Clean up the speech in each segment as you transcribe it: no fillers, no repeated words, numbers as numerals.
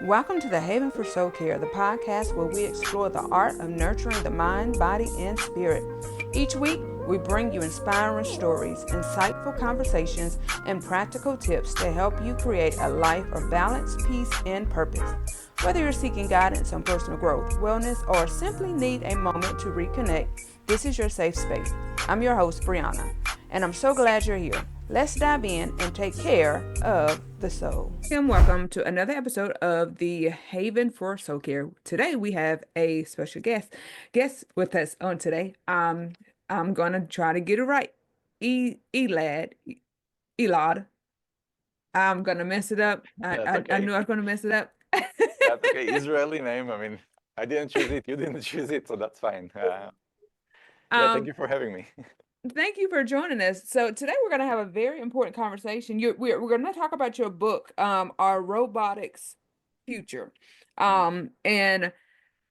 Welcome to the Haven for Soul Care, the podcast where we explore the art of nurturing the mind, body, and spirit. Each week, we bring you inspiring stories, insightful conversations, and practical tips to help you create a life of balance, peace, and purpose. Whether you're seeking guidance on personal growth, wellness, or simply need a moment to reconnect, this is your safe space. I'm your host, Brianna, and I'm so glad you're here. Let's dive in and take care of the soul. And welcome to another episode of the Haven for Soul Care. Today we have a special guest with us on today. I'm gonna try to get it right. Elad. I'm gonna mess it up. I, That's I I okay. knew I was gonna mess it up. That's okay. Israeli name. I mean, I didn't choose it. You didn't choose it, so that's fine. Yeah, thank Um, you for having me. Thank you for joining us. So today we're going to have a very important conversation. We're going to talk about your book, our Robotics Future. Mhm. And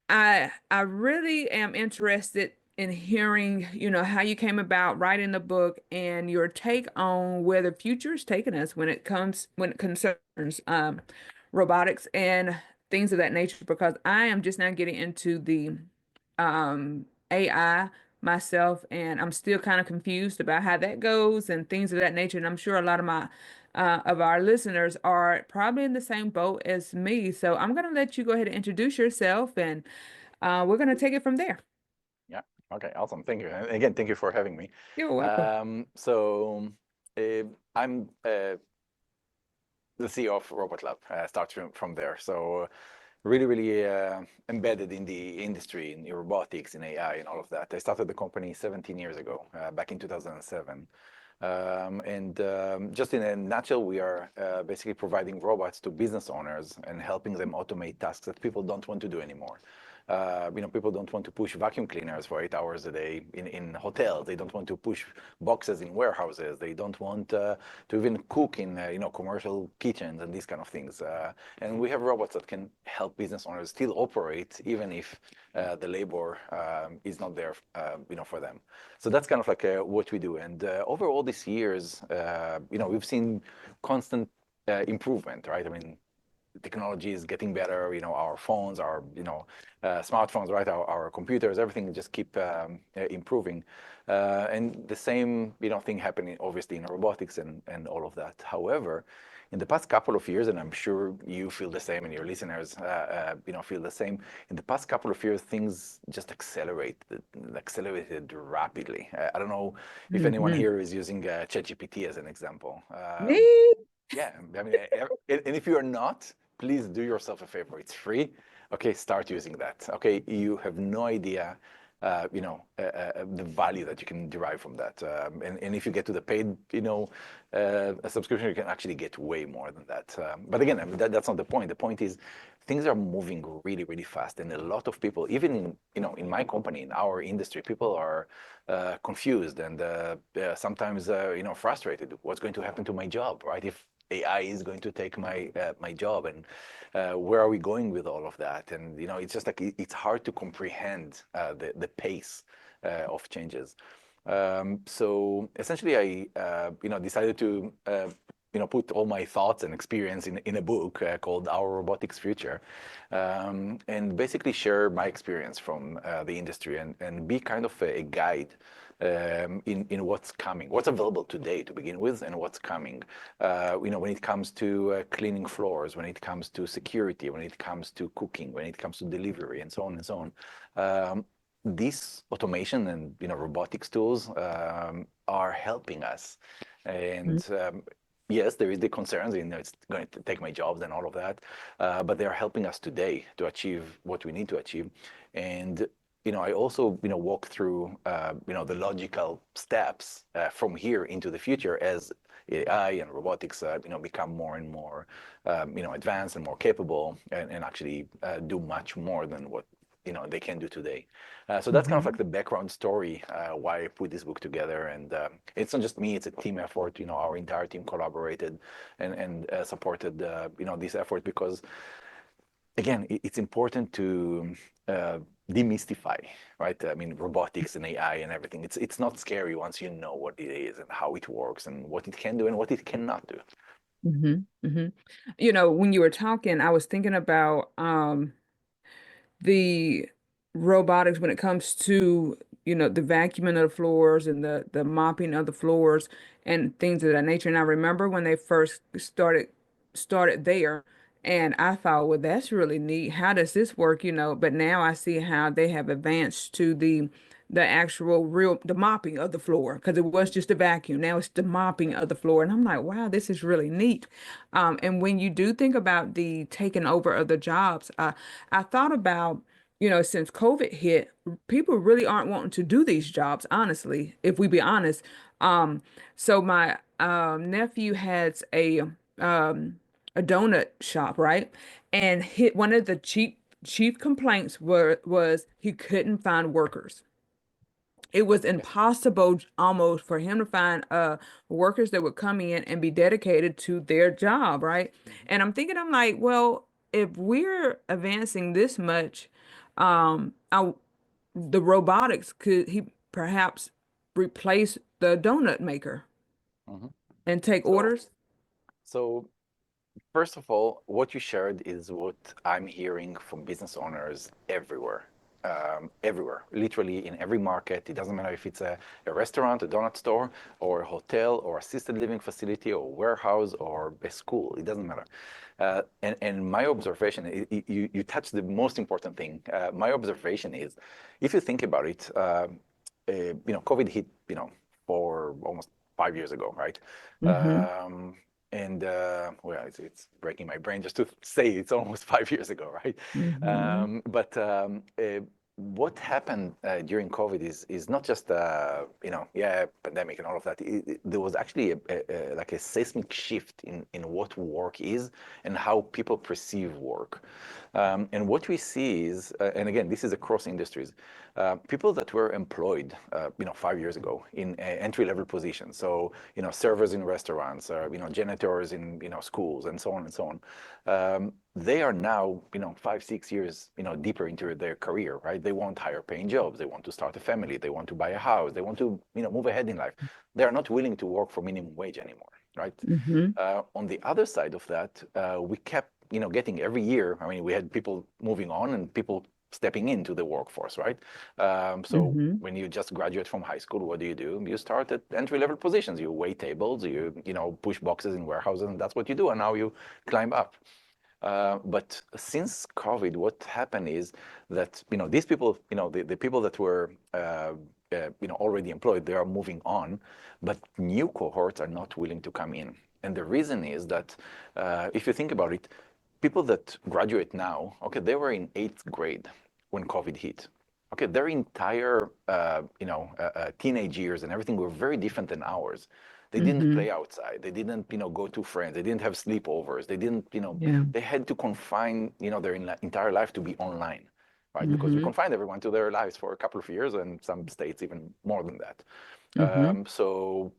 I really am interested in hearing, how you came about writing the book and your take on where the future is taking us when it concerns robotics and things of that nature, because I am just now getting into the AI myself, and I'm still kind of confused about how that goes and things of that nature. And I'm sure a lot of my of our listeners are probably in the same boat as me. So I'm going to let you go ahead and introduce yourself, and we're going to take it from there. Yeah. Okay. Awesome. Thank you. And again, thank you for having me. You're welcome. So I'm the CEO of RobotLAB. Start from there. So really embedded in the industry, in robotics, in AI, and all of that. I started the company 17 years ago, back in 2007. And just in a nutshell, we are basically providing robots to business owners and helping them automate tasks that people don't want to do anymore. People don't want to push vacuum cleaners for 8 hours a day in hotels. They don't want to push boxes in warehouses. They don't want to even cook in commercial kitchens and these kind of things. And we have robots that can help business owners still operate even if the labor is not there, for them. So that's kind of like what we do. And over all these years, we've seen constant improvement, right? I mean, technology is getting better. Our phones, our smartphones, right? Our computers, everything just keep improving. And the same thing happening obviously in robotics and all of that. However, in the past couple of years, and I'm sure you feel the same, and your listeners, feel the same. In the past couple of years, things just accelerated rapidly. I don't know if anyone Hmm. here is using ChatGPT as an example. Me? Yeah, I mean, and if you are not, please do yourself a favor. It's free. Okay, start using that. Okay, you have no idea, the value that you can derive from that. And if you get to the paid, a subscription, you can actually get way more than that. But again, I mean, that's not the point. The point is, things are moving really fast, and a lot of people, even in my company, in our industry, people are confused and sometimes frustrated. What's going to happen to my job, right? If AI is going to take my job, and where are we going with all of that? And it's just like it's hard to comprehend the pace of changes. So essentially, I decided to put all my thoughts and experience in a book called Our Robotics Future, and basically share my experience from the industry and be kind of a guide in what's coming, what's available today to begin with, and what's coming. When it comes to cleaning floors, when it comes to security, when it comes to cooking, when it comes to delivery, and so on and so on. This automation and robotics tools are helping us, and yes, there is the concerns. It's going to take my jobs and all of that, but they are helping us today to achieve what we need to achieve. And I also walk through the logical steps from here into the future as AI and robotics become more and more advanced and more capable, and actually do much more than what they can do today. So that's kind of like Hmm. the background story why I put this book together. And it's not just me; it's a team effort. Our entire team collaborated and supported this effort because, again, it's important to demystify, right? I mean, robotics and AI and everything. It's not scary once you know what it is and how it works and what it can do and what it cannot do. hmm hmm You know, when you were talking, I was thinking about the robotics when it comes to, you know, the vacuuming of the floors and the mopping of the floors and things of that nature. And I remember when they first started there, and I thought, well, that's really neat. How does this work? You know, but now I see how they have advanced to the actual real the mopping of the floor, because it was just a vacuum. Now it's the mopping of the floor. And I'm like, wow, this is really neat. And when you do think about the taking over of the jobs, I thought about, you know, since COVID hit, people really aren't wanting to do these jobs, honestly, if we be honest. So my nephew has a donut shop, right? And hit one of the chief complaints was he couldn't find workers. It was Okay. impossible almost for him to find workers that would come in and be dedicated to their job, right? Mhm. And I'm thinking, I'm like, well, if we're advancing this much, I, the robotics could he perhaps replace the donut maker Mhm. and take So, orders? so first of all, what you shared is what I'm hearing from business owners everywhere. Everywhere, literally in every market. It doesn't matter if it's a restaurant, a donut store, or a hotel, or assisted living facility, or warehouse, or a school. It doesn't matter. And my observation, you touched the most important thing. My observation is, if you think about it, COVID hit, for almost 5 years ago, right? Mm-hmm. And well, it's breaking my brain just to say it's almost 5 years ago, right? Mm-hmm. But what happened during COVID is not just yeah, pandemic and all of that. There was actually like a seismic shift in what work is and how people perceive work. And what we see is, and again, this is across industries, people that were employed, 5 years ago in entry-level positions. So, servers in restaurants, or, janitors in, schools, and so on and so on. They are now, 5, 6 years, deeper into their career, right? They want higher paying jobs. They want to start a family. They want to buy a house. They want to, move ahead in life. They are not willing to work for minimum wage anymore, right? Mm-hmm. On the other side of that, we kept, getting every year. I mean, we had people moving on and people stepping into the workforce, right? So Mm-hmm. when you just graduate from high school, what do? You start at entry-level positions. You wait tables, you push boxes in warehouses, and that's what you do. And now you climb up. But since COVID, what happened is that these people, the people that were already employed, they are moving on, but new cohorts are not willing to come in. And the reason is that if you think about it, people that graduate now, okay, they were in 8th grade when COVID hit. Okay, their entire teenage years and everything were very different than ours. They didn't Mm-hmm. play outside. They didn't, go to friends. They didn't have sleepovers. They didn't, Yeah. they had to confine, their entire life to be online, right? Because we Mm-hmm. confined everyone to their lives for a couple of years, and some states even more than that. Mm-hmm. So,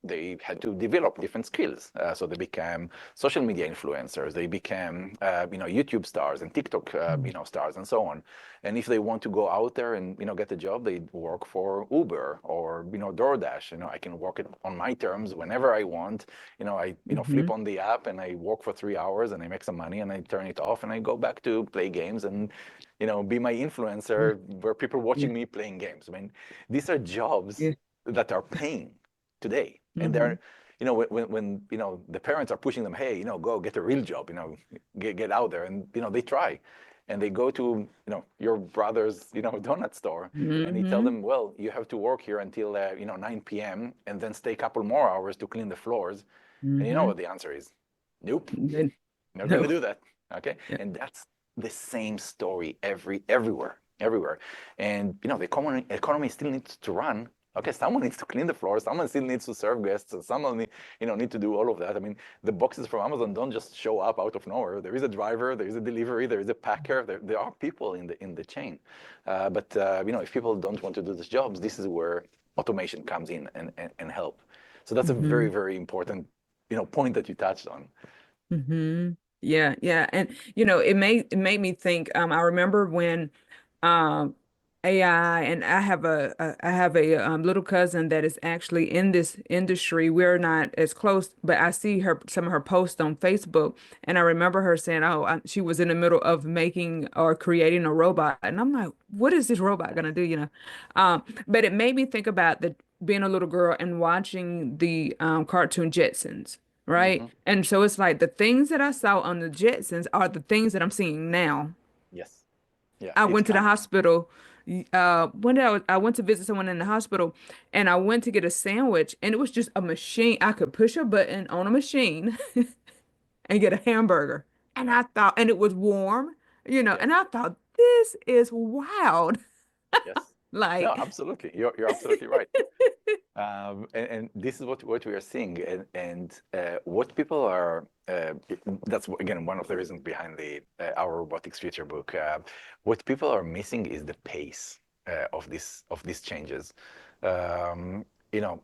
they had to develop different skills. So they became social media influencers. They became, YouTube stars and TikTok, stars and so on. And if they want to go out there and, get a job, they work for Uber or, DoorDash. I can work it on my terms whenever I want. I, Mm-hmm. flip on the app and I work for 3 hours and I make some money and I turn it off and I go back to play games and, be my influencer where people are Yeah. watching me playing games. I mean, these are jobs Yeah. that are paying today. And Mm-hmm. they're, when the parents are pushing them, hey, go get a real job, get out there, and they try, and they go to your brother's donut store, and they tell Mm-hmm. them, well, you have to work here until 9 p.m. and then stay a couple more hours to clean the floors, and you know Mm-hmm. what the answer is? Nope, Then not going to no. do that. Okay, Yeah. and that's the same story everywhere. And the economy still needs to run. Okay, someone needs to clean the floor. Someone still needs to serve guests. Someone need to do all of that. I mean, the boxes from Amazon don't just show up out of nowhere. There is a driver. There is a delivery. There is a packer. There are people in the chain. But if people don't want to do these jobs, this is where automation comes in and help. So that's a very, Mm-hmm. very important point that you touched on. Mm-hmm. Yeah, yeah. And you know, it made me think, I remember when um AI, and I have a little cousin that is actually in this industry. We're not as close, but I see her some of her posts on Facebook, and I remember her saying, "Oh, she was in the middle of making or creating a robot," and I'm like, "What is this robot gonna do?" But it made me think about the being a little girl and watching the cartoon Jetsons. Right. Hmm. And so it's like the things that I saw on the Jetsons are the things that I'm seeing now. Yes. Yeah, I it went to the can. hospital. One day I went to visit someone in the hospital, and I went to get a sandwich, and it was just a machine. I could push a button on a machine and get a hamburger. And I thought, and it was warm, Yeah. and I thought, this is wild. Yes. No, Like, absolutely. You're absolutely right. And this is what we are seeing, and what people are. That's again one of the reasons behind the our Robotics Future book. What people are missing is the pace of these changes. You know,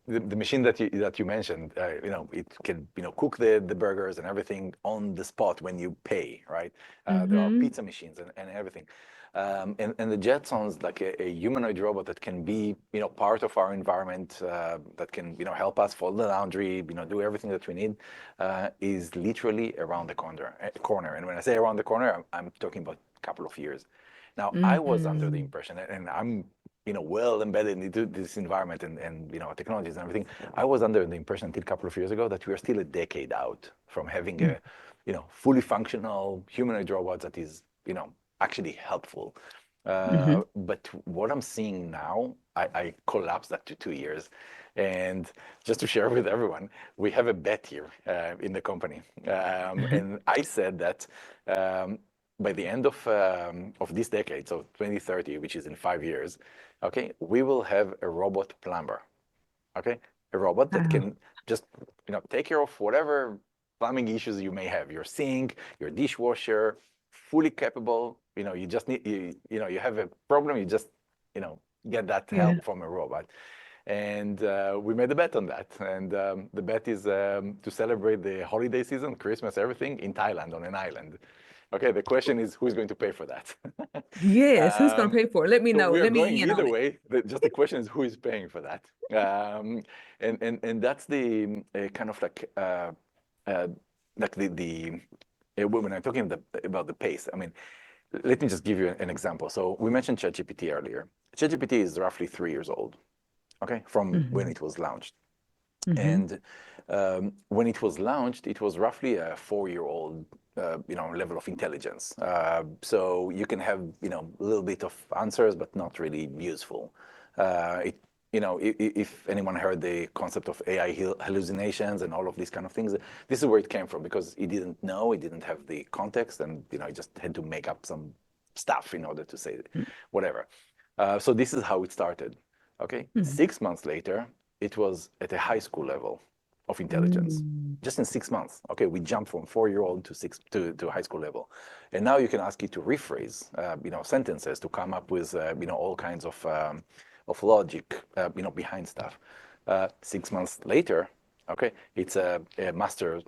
the machine that you mentioned, it can cook the burgers and everything on the spot when you pay, right? There are mm-hmm, pizza machines and everything. And the Jetsons, like a humanoid robot that can be, part of our environment, that can, help us fold the laundry, do everything that we need, is literally around the corner. And when I say around the corner, I'm talking about a couple of years. Now, I was under the mm-hmm, impression, and I'm, well embedded into this environment and technologies and everything. I was under the impression until a couple of years ago that we are still a decade out from having a, fully functional humanoid robot that is, actually helpful. mm-hmm. But what I'm seeing now, I collapsed that to 2 years. And just to share with everyone, we have a bet here in the company. And I said that by the end of this decade, so 2030, which is in 5 years, okay, we will have a robot plumber. Okay, a robot that Wow. can just take care of whatever plumbing issues you may have, your sink, your dishwasher, fully capable. You just need you have a problem, you just get that Yeah. help from a robot. And we made a bet on that. And the bet is to celebrate the holiday season, Christmas, everything in Thailand on an island. Okay, the question is who's going to pay for that? Yes. Who's gonna um, pay for it? Let me so know. we are Let me going in on either it. way. Just the question is who is paying for that. And that's the kind of uh, like when I'm talking about the pace. I mean, let me just give you an example. So we mentioned ChatGPT earlier. ChatGPT is roughly 3 years old. Okay, from when Mm-hmm, it was launched. mm-hmm, And when it was launched, it was roughly a 4-year-old, level of intelligence. So you can have, a little bit of answers, but not really useful. It, if anyone heard the concept of AI hallucinations and all of these kind of things, this is where it came from because he didn't know, he didn't have the context, and he just had to make up some stuff in order to say whatever. So this is how it started. Okay, mm-hmm. 6 months later, it was at a high school level of intelligence. Mm. Just in 6 months, okay, we jumped from 4-year-old to high school level, and now you can ask it to rephrase, sentences to come up with, all kinds of logic, behind stuff. 6 months later, okay, it's a master,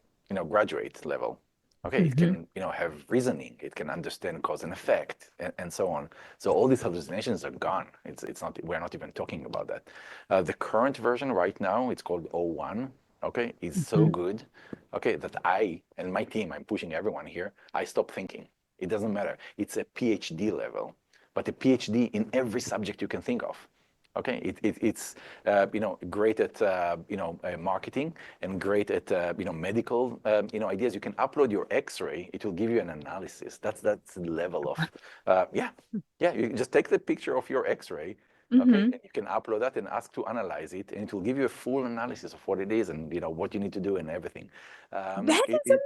graduate level. Okay, it Mm-hmm. can, have reasoning. It can understand cause and effect, and so on. So all these hallucinations are gone. It's not. We're not even talking about that. The current version right now, it's called O1. Okay, is so Mm-hmm. good. Okay, that I and my team, I'm pushing everyone here. I stop thinking. It doesn't matter. It's a PhD level, but a PhD in every subject you can think of. Okay, it's great at marketing and great at medical ideas. You can upload your X-ray; it will give you an analysis. That's the level of yeah. You just take the picture of your X-ray, okay, Mm-hmm. and you can upload that and ask to analyze it, and it will give you a full analysis of what it is and what you need to do and everything. That It, is it's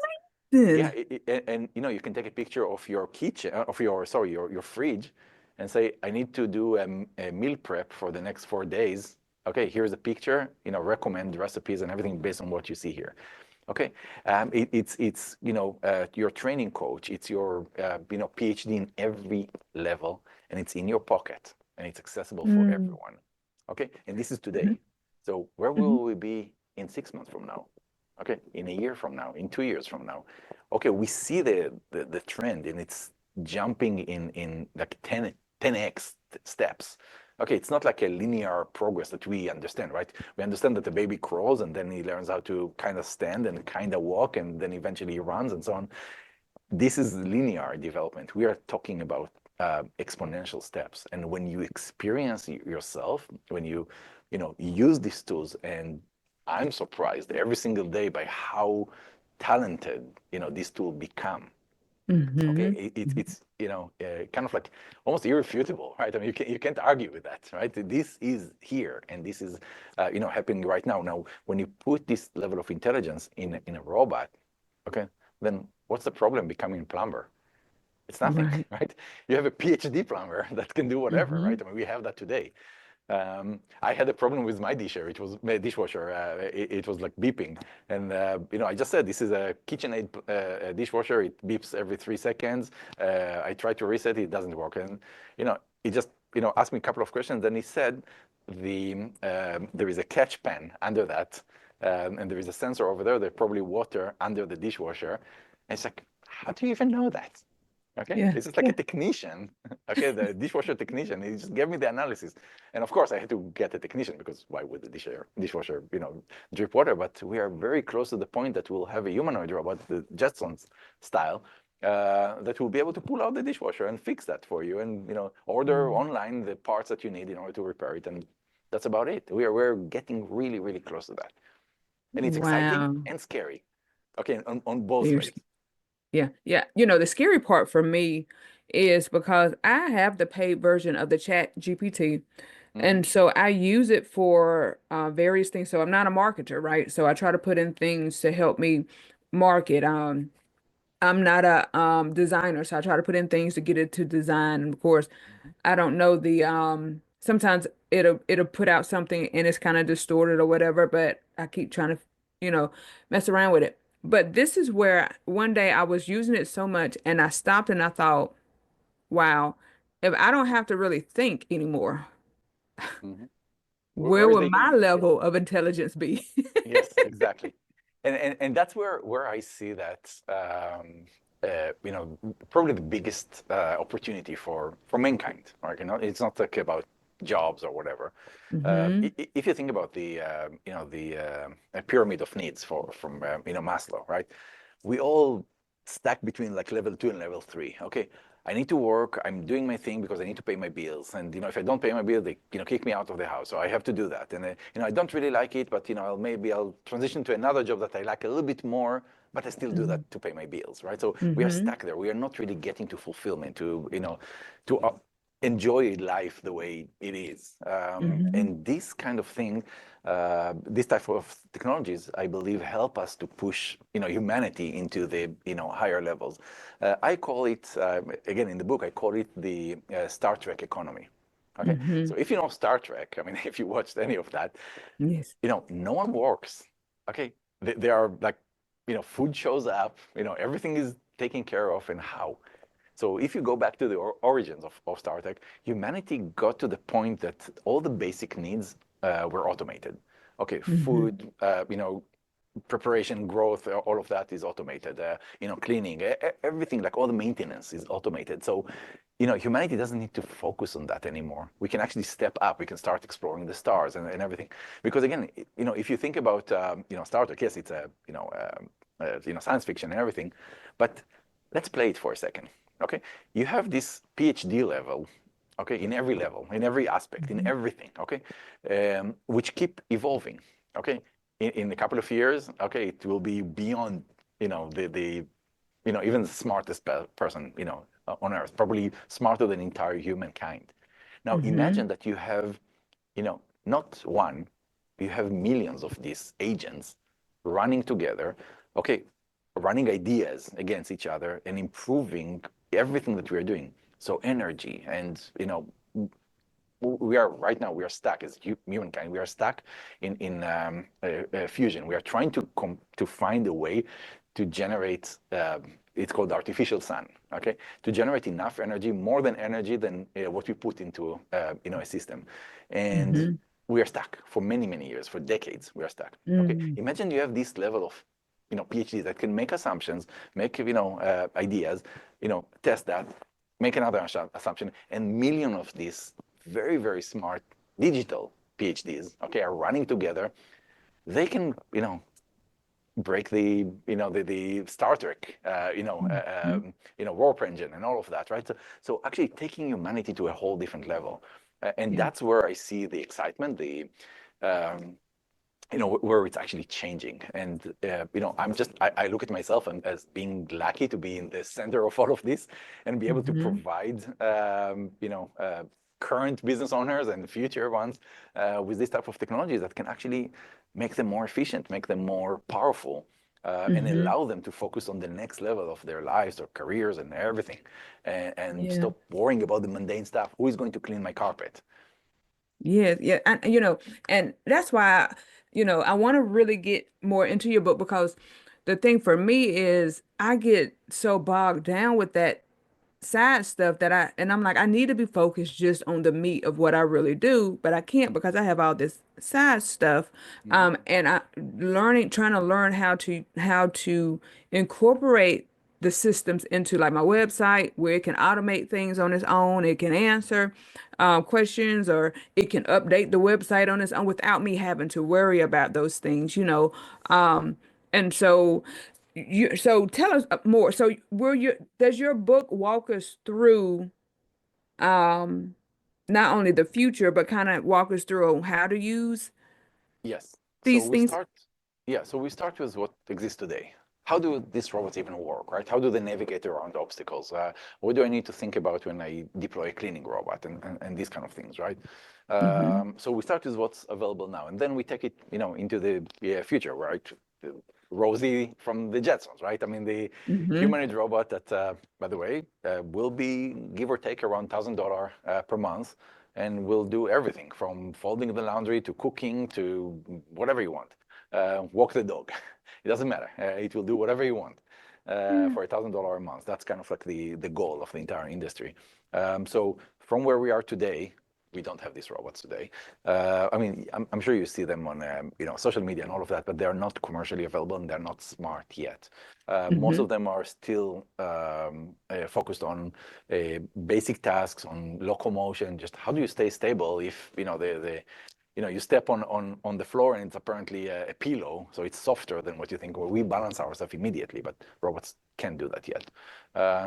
yeah, amazing. and you can take a picture of your kitchen, of your sorry, your fridge, and say, I need to do a meal prep for the next 4 days. Okay, here's a picture. Recommend recipes and everything based on what you see here. Okay, it's your training coach. It's your PhD in every level, and it's in your pocket, and it's accessible for Mm-hmm. everyone. Okay, and this is today. So where Mm-hmm. will we be in 6 months from now? Okay, in a year from now, in 2 years from now. Okay, we see the trend, and it's jumping in like 10x steps. Okay, it's not like a linear progress that we understand, right? We understand that the baby crawls and then he learns how to kind of stand and kind of walk and then eventually he runs and so on. This is linear development. We are talking about exponential steps. And when you experience yourself, when you use these tools, and I'm surprised every single day by how talented these tools become. Okay, it's kind of like almost irrefutable, right? I mean, you can't argue with that, right? This is here, and this is happening right now. Now, when you put this level of intelligence in a robot, okay, then what's the problem becoming a plumber? It's nothing, Right. right? You have a PhD plumber that can do whatever, right? I mean, we have that today. I had a problem with my dishwasher. It was like beeping, and I just said this is a KitchenAid dishwasher. It beeps every 3 seconds. I tried to reset it, it doesn't work, and he just asked me a couple of questions. Then he said there is a catch pan under that, and there is a sensor over there. There's probably water under the dishwasher. And it's like, how do you even know that? Okay, Yeah. this is like a technician, okay, the dishwasher technician. He just gave me the analysis, and of course I had to get a technician because why would the dishwasher, drip water? But we are very close to the point that we'll have a humanoid robot, the Jetsons style, that will be able to pull out the dishwasher and fix that for you, and order online the parts that you need in order to repair it, and that's about it. We're getting really, really close to that, and it's exciting Wow. and scary, okay, on both There's, ways. yeah, yeah. The scary part for me is because I have the paid version of the Chat GPT. Mm-hmm. And so I use it for various things. So I'm not a marketer, right? So I try to put in things to help me market. I'm not a designer, so I try to put in things to get it to design. And of course, I don't know the sometimes it'll put out something and it's kind of distorted or whatever, but I keep trying to, mess around with it. But this is where one day I was using it so much and I stopped and I thought, wow, if I don't have to really think anymore, Mm-hmm. where Where is would the my human? level of intelligence be? Yes, exactly. And that's where I see that probably the biggest opportunity for mankind, right? It's not like about jobs or whatever. Hmm. If you think about the pyramid of needs from Maslow, right? We all stack between like level 2 and level 3. Okay, I need to work. I'm doing my thing because I need to pay my bills. And if I don't pay my bill, they kick me out of the house. So I have to do that. And I don't really like it, but I'll transition to another job that I like a little bit more, but I still do Hmm. that to pay my bills, right? So we are Hmm. stuck there. We are not really getting to fulfillment, to enjoy life the way it is. Hmm. And this kind of thing, this type of technologies, I believe, help us to push humanity into the higher levels. I call it again in the book. I call it the Star Trek economy. Okay, Hmm. so if you know Star Trek, I mean, if you watched any of that, Yes. no one works. Okay, they are like, food shows up. Everything is taken care of, and how. So if you go back to the origins of Star Trek, humanity got to the point that all the basic needs were automated. Okay, Hmm. food, preparation, growth, all of that is automated. Cleaning, everything, like all the maintenance is automated. So, humanity doesn't need to focus on that anymore. We can actually step up. We can start exploring the stars and everything. Because again, if you think about, Star Trek, yes, it's a, science fiction and everything, but let's play it for a second. Okay, you have this PhD level, okay, in every level, in every aspect, in Hmm. everything, okay, which keep evolving. Okay, in a couple of years, okay, it will be beyond, the even the smartest person, on Earth, probably smarter than entire humankind. Now Hmm. imagine that you have, not one, you have millions of these agents running together, okay, running ideas against each other and improving everything that we are doing. So energy and, we are right now, we are stuck as humankind. We are stuck in fusion. We are trying to find a way to generate. It's called artificial sun. Okay, to generate enough energy, more than energy than what we put into a system, and Hmm. we are stuck for many years, for decades. We are stuck. Okay, Hmm. imagine you have this level of PhD that can make assumptions, make ideas, test that, make another assumption, and millions of these very, very smart digital PhDs, okay, are running together. They can, break the Star Trek, Mhm. warp engine and all of that, right? So actually taking humanity to a whole different level, and Yeah. that's where I see the excitement, where it's actually changing. And I look at myself as being lucky to be in the center of all of this and be able to Hmm. provide, current business owners and future ones with this type of technologies that can actually make them more efficient, make them more powerful, and Hmm. allow them to focus on the next level of their lives, their careers, and everything, and Yeah. stop worrying about the mundane stuff. Who is going to clean my carpet? Yeah, yeah, and and that's why, I want to really get more into your book because the thing for me is I get so bogged down with that side stuff that I'm like, I need to be focused just on the meat of what I really do, but I can't because I have all this side stuff. Mhm. And trying to learn how to incorporate the systems into like my website where it can automate things on its own. It can answer questions, or it can update the website on its own without me having to worry about those things. And so tell us more. So does your book walk us through um not only the future, but kind of walk us through how to use Yes. So these we things? start, yeah, so we start with what exists today. How do these robots even work, right? How do they navigate around obstacles? What do I need to think about when I deploy a cleaning robot and these kind of things, right? Mm-hmm. So we start with what's available now, and then we take it, into the future, right? Rosie from the Jetsons, right? I mean, the Mm-hmm. humanoid robot that, by the way, will be give or take around $1,000 per month, and will do everything from folding the laundry to cooking to whatever you want. Walk the dog. It doesn't matter. It will do whatever you want Yeah. for $1,000 a month. That's kind of like the goal of the entire industry. So from where we are today, we don't have these robots today. I mean, I'm sure you see them on social media and all of that, but they're not commercially available and they're not smart yet. Most Mm-hmm. of them are still focused on basic tasks, on locomotion. Just how do you stay stable if you step on the floor and it's apparently a pillow, so it's softer than what you think. Well, we balance ourselves immediately, but robots can't do that yet.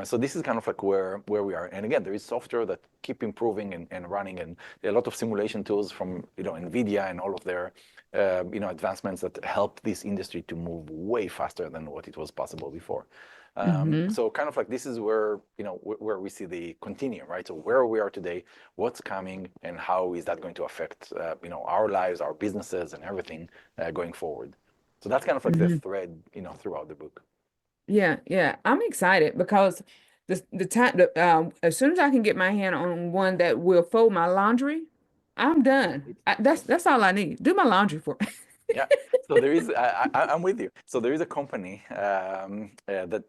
So this is kind of like where we are. And again, there is software that keep improving and running, and there are a lot of simulation tools from NVIDIA and all of their advancements that help this industry to move way faster than what it was possible before. Mm-hmm. So kind of like this is where where we see the continuum, right? So where we are today, what's coming, and how is that going to affect our lives, our businesses, and everything going forward. So that's kind of like the Mm-hmm. thread throughout the book. Yeah, yeah. I'm excited because as soon as I can get my hand on one that will fold my laundry, I'm done. That's all I need. Do my laundry for me. Yeah. So there is, I'm with you. So there is a company that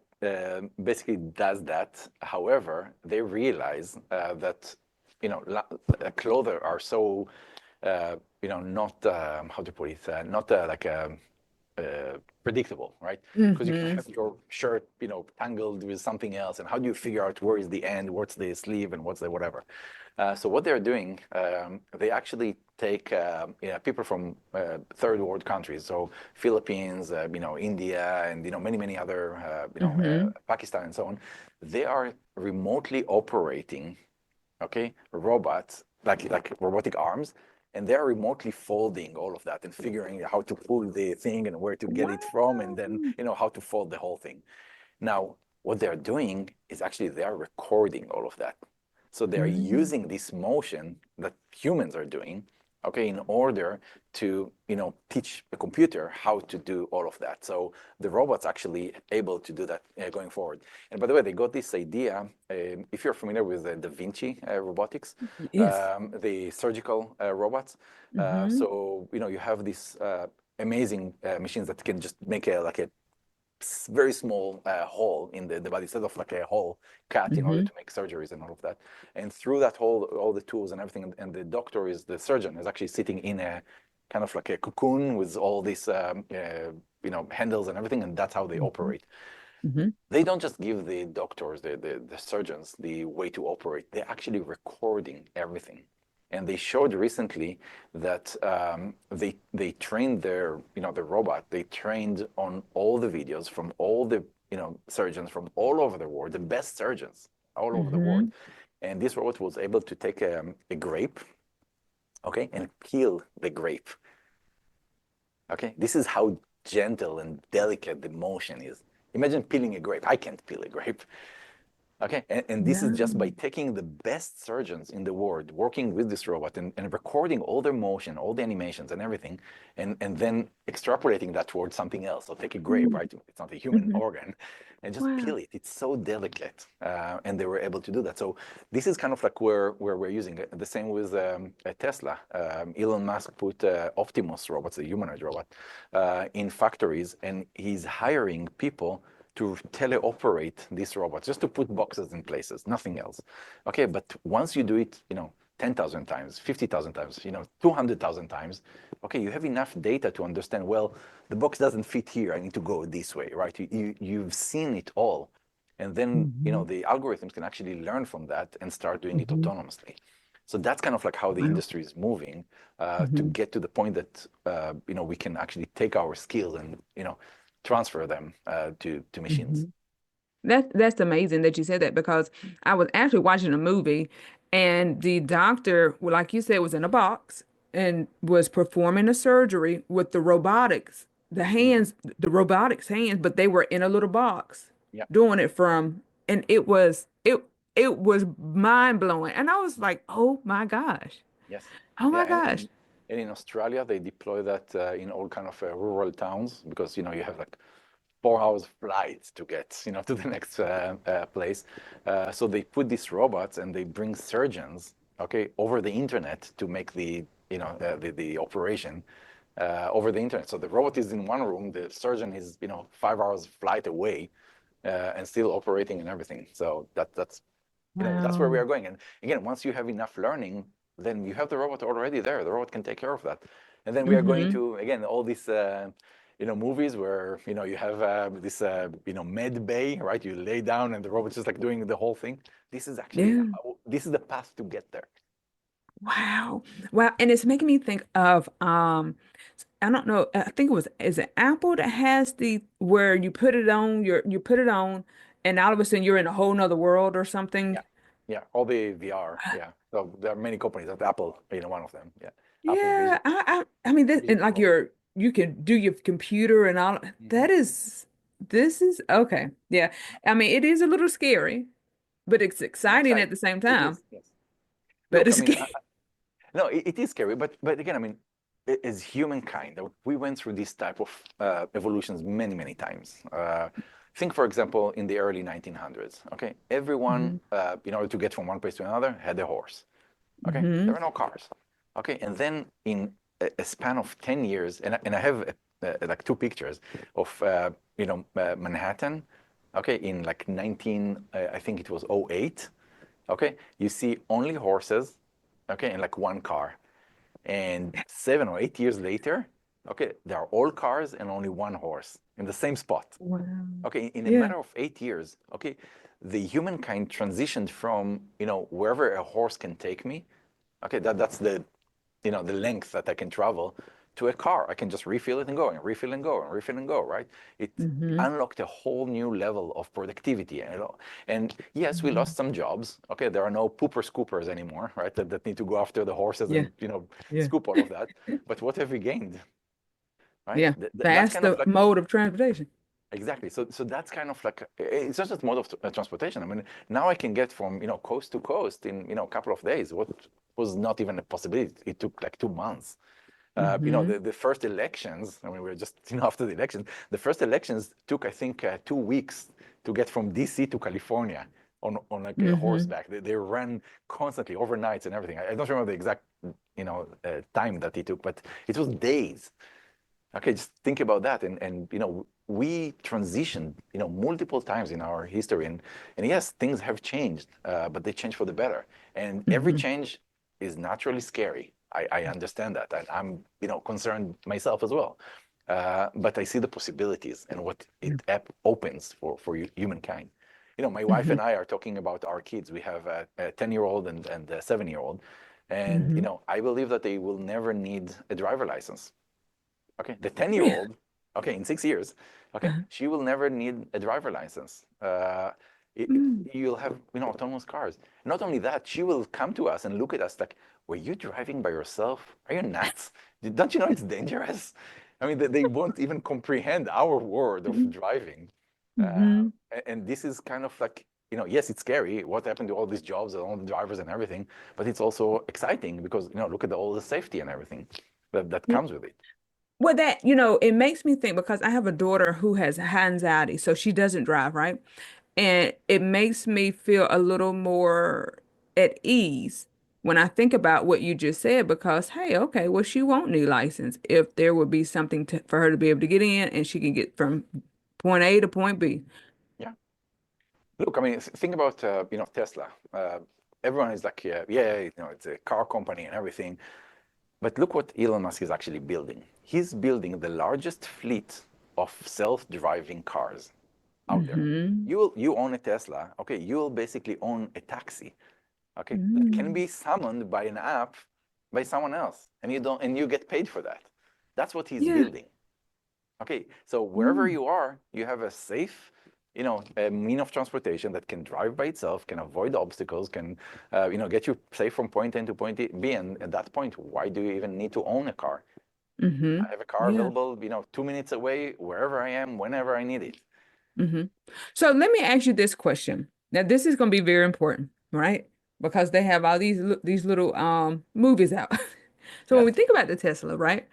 basically does that. However, they realize that, clothes are so, not, how to put it, not like predictable, right? Because you can Mm-hmm. have your shirt, tangled with something else, and how do you figure out where is the end, what's the sleeve, and what's the whatever? So what they're doing, they actually take people from third world countries, so Philippines, India, and many other, Mm-hmm. Pakistan and so on. They are remotely operating, okay, robots like robotic arms, and they're remotely folding all of that and figuring out how to pull the thing and where to get it from, and then Wow. how to fold the whole thing. Now, what they're doing is actually they are recording all of that. So they're Mm-hmm. using this motion that humans are doing, okay, in order to, teach the computer how to do all of that. So the robot's actually able to do that going forward. And by the way, they got this idea, if you're familiar with Da Vinci robotics, Yes. the surgical robots. Mm-hmm. So, you have these amazing machines that can just make a very small hole in the body instead of like a whole cut in order Mm-hmm. to make surgeries and all of that. And through that hole, all the tools and everything, and the surgeon is actually sitting in a kind of like a cocoon with all these handles and everything, and that's how they Mm-hmm. operate. Mm-hmm. They don't just give the doctors, the surgeons, the way to operate. They're actually recording everything. And they showed recently that they trained the robot. They trained on all the videos from all the surgeons from all over the world, the best surgeons all over the Mm-hmm. world. And this robot was able to take a grape, okay, and peel the grape. Okay, this is how gentle and delicate the motion is. Imagine peeling a grape. I can't peel a grape. Okay, and this is just by Yeah. taking the best surgeons in the world, working with this robot and recording all their motion, all the animations and everything, and then extrapolating that towards something else. So take a grape, right? It's not a human Mm-hmm. organ, and just Wow. peel it. It's so delicate, and they were able to do that. So this is kind of like where we're using it. The same with Tesla. Elon Musk put Optimus robots, a humanoid robot, in factories, and he's hiring people to teleoperate these robots, just to put boxes in places, nothing else. Okay, but once you do it, 10,000 times, 50,000 times, 200,000 times, okay, you have enough data to understand, well, the box doesn't fit here, I need to go this way, right? You've seen it all. And then, Mm-hmm. the algorithms can actually learn from that and start doing it Mm-hmm. autonomously. So that's kind of like how the Wow. industry is moving to Mm-hmm. get to the point that, we can actually take our skills and, transfer them to Mm-hmm. machines. That's amazing that you said that because I was actually watching a movie and the doctor, well, like you said, was in a box and was performing a surgery with the robotics, the Mhm. hands, the robotics hands, but they were in a little box Yeah. doing it from, and it was mind blowing. And I was like, oh my gosh. Yes. Oh Yeah. my And gosh. and, and in Australia, they deploy that in all kind of rural towns because you have like 4 hours flight to get to the next place. So they put these robots and they bring surgeons, okay, over the internet to make the operation over the internet. So the robot is in one room, the surgeon is 5 hours flight away, and still operating and everything. So that's where we Wow. are going. And again, once you have enough learning, then you have the robot already there. The robot can take care of that. And then we are going Mm-hmm. to, again, all these, movies where, you have this, med bay, right? You lay down and the robot's just like doing the whole thing. This is actually, Yeah. this is the path to get there. Wow. Wow. And it's making me think of I don't know, I think it was is it Apple that has the where you put it on you put it on and all of a sudden you're in a whole nother world or something. Yeah. Yeah. All the VR. Yeah. So there are many companies, Apple, one of them. Yeah. Apple Yeah, Vision, I mean this Vision and like Pro. you can do your computer and all Mhm. that is this is okay. Yeah. I mean it is a little scary, but it's I'm exciting at excited. the same It time. is. Yes. But Look, I it's mean, scary. no, it is scary, but again, I mean, as humankind, we went through this type of evolutions many, many times. Think, for example, in the early 1900s. Okay, everyone, Hmm. in order to get from one place to another, had a horse. Okay, there Hmm. were no cars. Okay, and then in a span of 10 years, and I have like two pictures of Manhattan. Okay, in like 19, I think it was '08. Okay, you see only horses, okay, and like one car. And 7 or 8 years later, okay, there are all cars and only one horse in the same spot. Wow. Okay, in a Yeah. matter of 8 years, okay, the humankind transitioned from, wherever a horse can take me, okay, that's the length that I can travel, to a car. I can just refill it and go, and refill and go, and refill and go, right? It Hmm. unlocked a whole new level of productivity. And yes, we Hmm. lost some jobs. Okay, there are no pooper scoopers anymore, right? That need to go after the horses Yeah. and, Yeah. scoop all of that. But what have we gained, right? Yeah. That's kind of Faster like, mode of transportation. exactly. So that's kind of like, it's not just mode of transportation. I mean, now I can get from, coast to coast in, a couple of days. What was not even a possibility. It took like 2 months. Hmm. The first elections, I mean, we are just, after the election, the first elections took, I think, 2 weeks to get from DC to California on like a Hmm. horseback. They ran constantly, overnights and everything. I don't remember the exact, time that it took, but it was days. Okay, just think about that. And we transitioned, multiple times in our history. And yes, things have changed, but they changed for the better. And every Hmm. change is naturally scary. I understand that. And I'm, concerned myself as well. but I see the possibilities and what it opens for humankind. My wife Mm-hmm. and I are talking about our kids. We have a 10-year-old and a 7-year-old. And, Mm-hmm. I believe that they will never need a driver license. Okay. The 10-year-old, Yeah. old, okay, in 6 years, okay, Uh-huh. she will never need a driver license. Mm. You'll have, autonomous cars. Not only that, she will come to us and look at us like, were you driving by yourself? Are you nuts? Don't you know it's dangerous? I mean, they won't even comprehend our world of driving. Mm-hmm. And this is kind of like, yes, it's scary. What happened to all these jobs and all the drivers and everything, but it's also exciting because, look at all the safety and everything that Yeah. comes with it. Well, it makes me think because I have a daughter who has high anxiety, so she doesn't drive, right? And it makes me feel a little more at ease when I think about what you just said, because, hey, okay, well, she won't need license if there would be something for her to be able to get in and she can get from point A to point B. Yeah. Look, I mean, think about, Tesla. Everyone is like, yeah, it's a car company and everything. But look what Elon Musk is actually building. He's building the largest fleet of self-driving cars out there. Mm-hmm. You own a Tesla, okay, you'll basically own a taxi, okay, that can be summoned by an app by someone else, and you get paid for that. That's what he's Yeah. building. Okay, so wherever Mm. you are, you have a safe, a mean of transportation that can drive by itself, can avoid obstacles, can, get you safe from point A to point B. And at that point, why do you even need to own a car? Mm-hmm. I have a car Yeah. available, 2 minutes away, wherever I am, whenever I need it. Mm-hmm. So let me ask you this question. Now, this is going to be very important, right? Because they have all these little movies out. So when Yes, we think about the Tesla, right?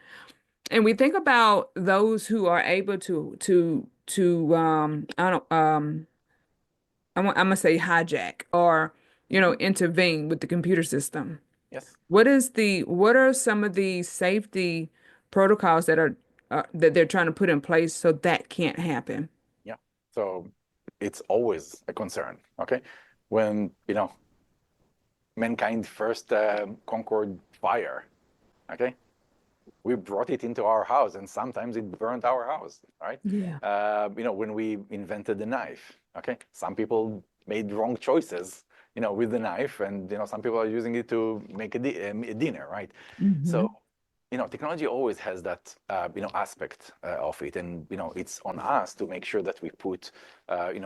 And we think about those who are able to I don't I'm gonna say hijack or hmm intervene with the computer system. yes, What are some of the safety protocols that they're trying to put in place so that can't happen? yeah. So it's always a concern, okay? When, mankind first conquered fire, okay? We brought it into our house, and sometimes it burned our house, right? Yeah. When we invented the knife, okay? Some people made wrong choices, with the knife, and some people are using it to make a dinner, right? Mm-hmm. So, technology always has that, aspect of it, and it's on us to make sure that we put,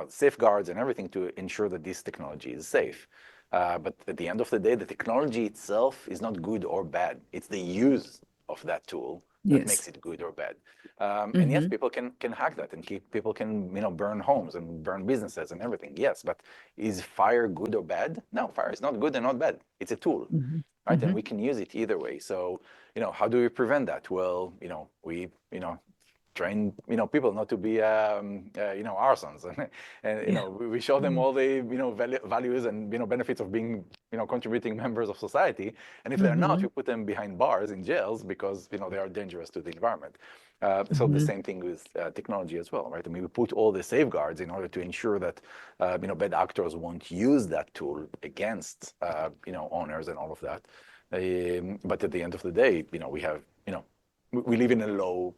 safeguards and everything to ensure that this technology is safe. But at the end of the day, the technology itself is not good or bad. It's the use of that tool that Yes. makes it good or bad. And yes, Mm-hmm. people can hack that, and people can burn homes and burn businesses and everything. Yes, but is fire good or bad? No, fire is not good and not bad. It's a tool, Mm-hmm. right? And Mm-hmm. we can use it either way. So, how do we prevent that? Well, we train people not to be arsons, and Yeah. we show them Mm-hmm. all the values and benefits of being contributing members of society. And if they're not, we put them behind bars in jails because they are dangerous to the environment. So the Mm-hmm. same thing with technology as well, right? I mean, we put all the safeguards in order to ensure that bad actors won't use that tool against owners and all of that. But at the end of the day, we have we live in a low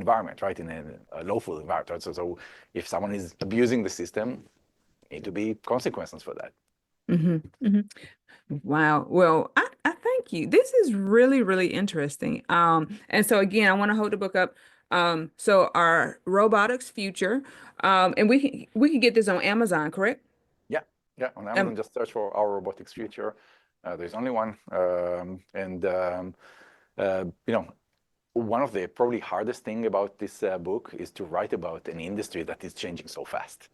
environment, right? In a lawful environment. Right? So if someone is abusing the system, need to be consequences for that. Mm-hmm. Mm-hmm. Wow. Well, I thank you. This is really, really interesting. And so again, I want to hold the book up. So our Robotics Future, and we can get this on Amazon, correct? Yeah, yeah. On Um, Amazon, just search for Our Robotics Future. There's only one, and uh, you know, one of the probably hardest thing about this book is to write about an industry that is changing so fast.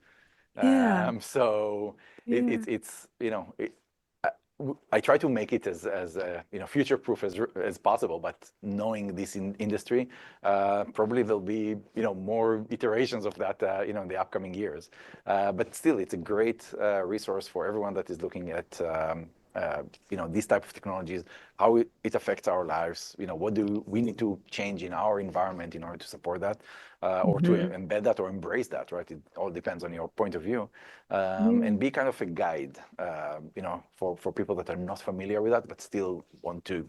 yeah, So yeah. it's I try to make it as future proof as possible, but knowing this industry, probably there'll be more iterations of that in the upcoming years. But still, it's a great resource for everyone that is looking at these type of technologies, how it affects our lives. What do we need to change in our environment in order to support that, or to Hmm. embed that or embrace that, right? It all depends on your point of view, Yeah. and be kind of a guide, for people that are not familiar with that but still want to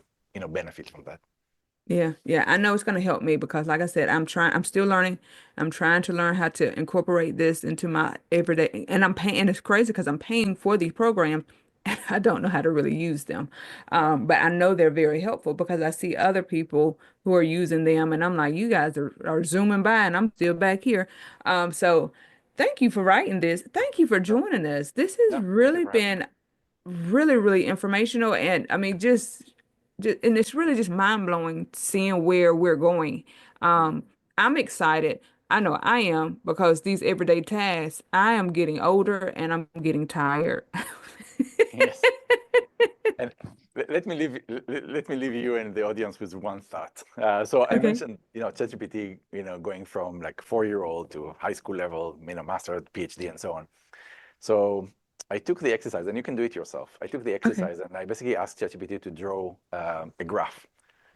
benefit from that. Yeah, yeah. I know it's going to help me because, like I said, I'm still learning. I'm trying to learn how to incorporate this into my everyday. And I'm paying, and it's crazy because I'm paying for these programs and I don't know how to really use them. Yeah. But I know they're very helpful because I see other people who are using them and I'm like, you guys are zooming by and I'm still back here. So thank you for writing this. Thank you for No, joining us. This has no, thank you really for having me. been really, really informational. And I mean, just and it's really just mind blowing seeing where we're going. Mm. I'm excited. I know I am because these everyday tasks, I am getting older and I'm getting tired. Yes. And let me leave you and the audience with one thought. So I Okay. mentioned, ChatGPT, going from like 4-year-old to high school level, master, PhD, and so on. So I took the exercise, and you can do it yourself. I took the Okay. exercise, and I basically asked ChatGPT to draw a graph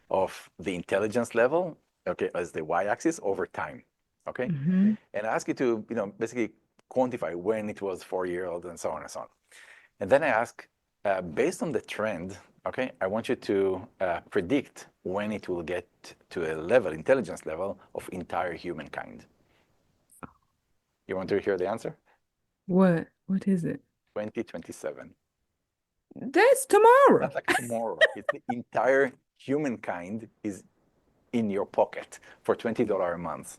of the intelligence level, okay, as the y-axis over time, okay, Hmm. and I asked it to, basically quantify when it was 4-year-old and so on and so on. And then I ask, based on the trend, okay, I want you to predict when it will get to a level, intelligence level of entire humankind. You want to hear the answer? What? What is it? 2027. That's tomorrow. That's like tomorrow. It's the entire humankind is in your pocket for $20 a month.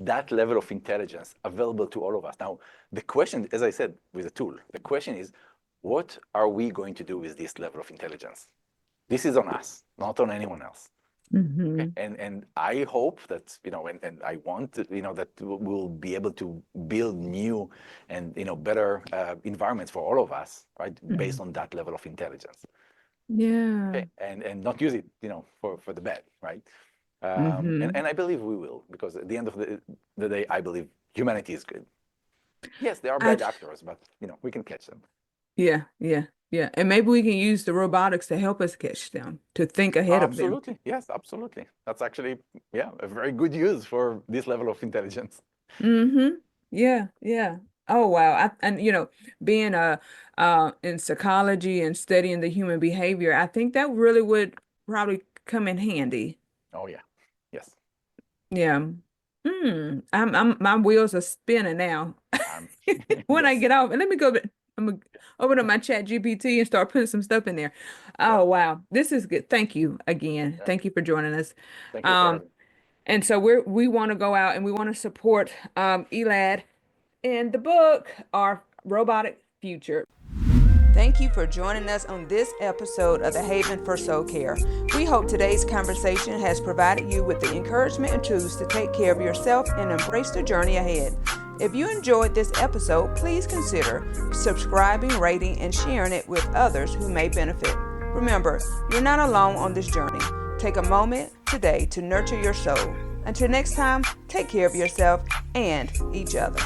That level of intelligence available to all of us. Now, the question, as I said, with a tool, the question is, what are we going to do with this level of intelligence? This is on us, not on anyone else. Okay? Hmm. And I hope that, and I want, that we'll be able to build new and, better environments for all of us, right, based Hmm. on that level of intelligence. Yeah. Okay, and not use it, for the bad, right? Hmm. And I believe we will, because at the end of the day, I believe humanity is good. Yes, there are I bad actors, but we can catch them. Yeah, yeah, yeah. And maybe we can use the robotics to help us catch them, to think ahead of them. Absolutely, yes, absolutely. That's actually, yeah, a very good use for this level of intelligence. Hmm. Yeah, yeah. Oh wow. And being in psychology and studying the human behavior, I think that really would probably come in handy. Oh yeah, yes. Yeah. I'm my wheels are spinning now. Um, When I yes, get off, and let me I'm gonna open up my chat GPT and start putting some stuff in there. yeah, Oh wow. This is good. Thank you again. yeah. Thank you for joining us. Thank you for Um, having me. And so we want to go out and we want to support Elad and the book, Our Robotic Future. Thank you for joining us on this episode of the Haven for Soul Care. We hope today's conversation has provided you with the encouragement and tools to take care of yourself and embrace the journey ahead. If you enjoyed this episode, please consider subscribing, rating, and sharing it with others who may benefit. Remember, you're not alone on this journey. Take a moment today to nurture your soul. Until next time, take care of yourself and each other.